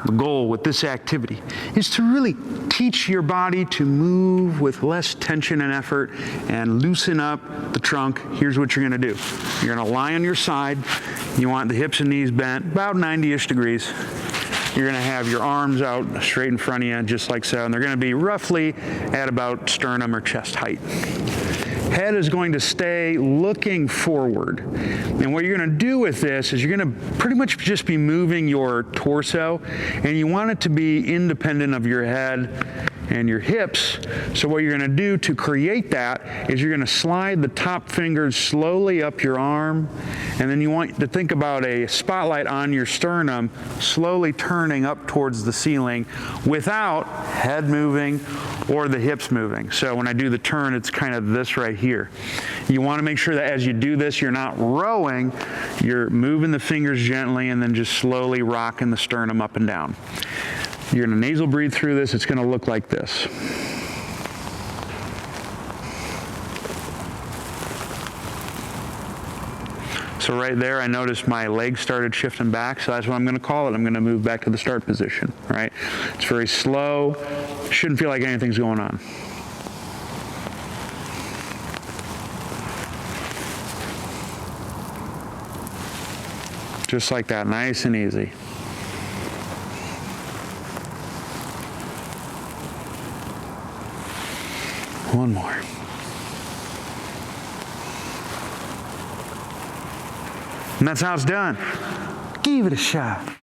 The goal with this activity is to really teach your body to move with less tension and effort and loosen up the trunk. Here's what you're going to do. You're going to lie on your side. You want the hips and knees bent about 90-ish degrees. You're going to have your arms out straight in front of you, just like so, and they're going to be roughly at about sternum or chest height. Head is going to stay looking forward. And what you're going to do with this is you're going to pretty much just be moving your torso, and you want it to be independent of your head and your hips. So what you're going to do to create that is you're going to slide the top fingers slowly up your arm, and then you want to think about a spotlight on your sternum slowly turning up towards the ceiling without head moving or the hips moving. So when I do the turn, it's kind of this right here. You want to make sure that as you do this, you're not rowing, you're moving the fingers gently and then just slowly rocking the sternum up and down. You're going to nasal breathe through this. It's going to look like this. So right there, I noticed my legs started shifting back, so that's what I'm going to call it. I'm going to move back to the start position, right? It's very slow. Shouldn't feel like anything's going on. Just like that, nice and easy. One more. And that's how it's done. Give it a shot.